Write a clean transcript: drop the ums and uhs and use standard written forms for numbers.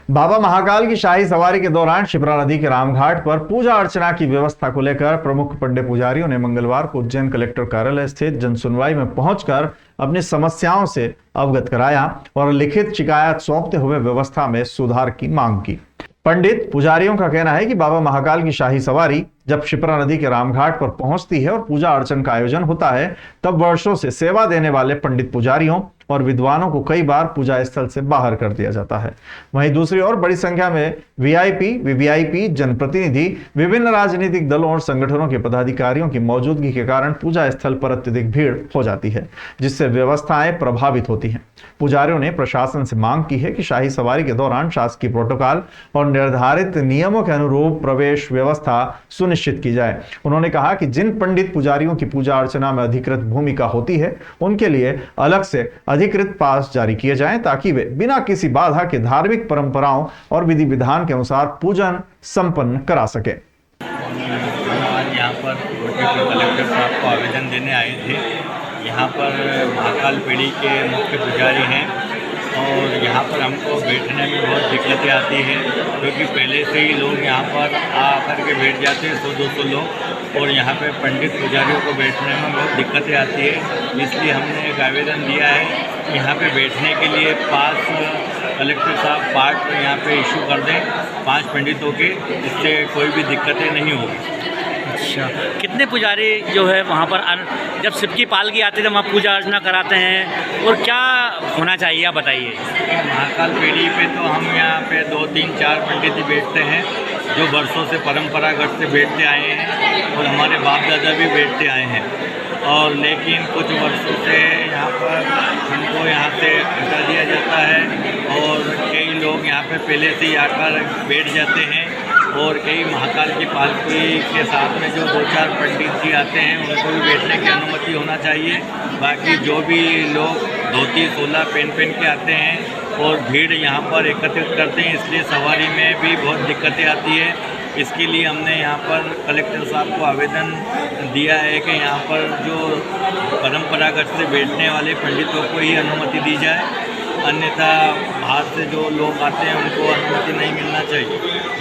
बाबा महाकाल की शाही सवारी के दौरान शिप्रा नदी के रामघाट पर पूजा अर्चना की व्यवस्था को लेकर प्रमुख पंडित पुजारियों ने मंगलवार को उज्जैन कलेक्टर कार्यालय स्थित जनसुनवाई में पहुंचकर अपनी समस्याओं से अवगत कराया और लिखित शिकायत सौंपते हुए व्यवस्था में सुधार की मांग की। पंडित पुजारियों का कहना है कि बाबा महाकाल की शाही सवारी जब शिप्रा नदी के रामघाट पर पहुंचती है और पूजा अर्चन का आयोजन होता है, तब वर्षों से सेवा देने वाले पंडित पुजारियों और विद्वानों को कई बार पूजा स्थल से बाहर कर दिया जाता है। वहीं दूसरी ओर बड़ी संख्या में वीआईपी, वीवीआईपी, जनप्रतिनिधि, विभिन्न राजनीतिक दलों और संगठनों के पदाधिकारियों की मौजूदगी के कारण पूजा स्थल पर अत्यधिक भीड़ हो जाती है, जिससे व्यवस्थाएं प्रभावित होती हैं। पुजारियों ने प्रशासन से मांग की है कि शाही सवारी के दौरान शासकीय प्रोटोकॉल और निर्धारित नियमों के अनुरूप प्रवेश व्यवस्था सुनिश्चित की जाए। उन्होंने कहा कि जिन पंडित पुजारियों की पूजा अर्चना में अधिकृत भूमिका होती है, उनके लिए अलग से अधिकृत पास जारी किए जाएं, ताकि वे बिना किसी बाधा के धार्मिक परंपराओं और विधि विधान के अनुसार पूजन संपन्न करा सके। आज यहाँ पर कलेक्टर साहब को आवेदन देने आए थे। यहाँ पर महाकाल पीढ़ी के मुख्य पुजारी हैं और यहाँ पर हमको बैठने में बहुत दिक्कतें आती हैं, क्योंकि पहले से ही लोग यहाँ पर आकर के बैठ जाते हैं 100-200 लोग, और यहाँ पे पंडित पुजारियों को बैठने में बहुत दिक्कतें आती है। इसलिए हमने एक आवेदन दिया है, यहाँ पे बैठने के लिए पास कलेक्टर साहब पार्ट यहाँ पे इशू कर दें 5 पंडितों के, इससे कोई भी दिक्कतें नहीं होगी। अच्छा, कितने पुजारी जो है वहाँ पर जब शिव की पालकी आती है तो वहाँ पूजा अर्चना कराते हैं, और क्या होना चाहिए आप बताइए। महाकाल पीढ़ी पे तो हम यहाँ पे 2, 3, 4 पंडित ही बैठते हैं, जो वर्षों से परंपरागत से बैठते आए हैं और हमारे बाप दादा भी बैठते आए हैं। और लेकिन कुछ वर्षों से यहाँ पर हमको यहाँ से हटा दिया जाता है और कई लोग यहाँ पे पहले से ही आकर बैठ जाते हैं, और कई महाकाल की पालकी के साथ में जो 2-4 पंडित जी आते हैं उनको भी बैठने की अनुमति होना चाहिए। बाकी जो भी लोग धोती सोला पहन के आते हैं और भीड़ यहाँ पर एकत्रित करते हैं, इसलिए सवारी में भी बहुत दिक्कतें आती है। इसके लिए हमने यहाँ पर कलेक्टर साहब को आवेदन दिया है कि यहाँ पर जो परंपरागत से बैठने वाले पंडितों को ही अनुमति दी जाए, अन्यथा बाहर से जो लोग आते हैं उनको अनुमति नहीं मिलना चाहिए।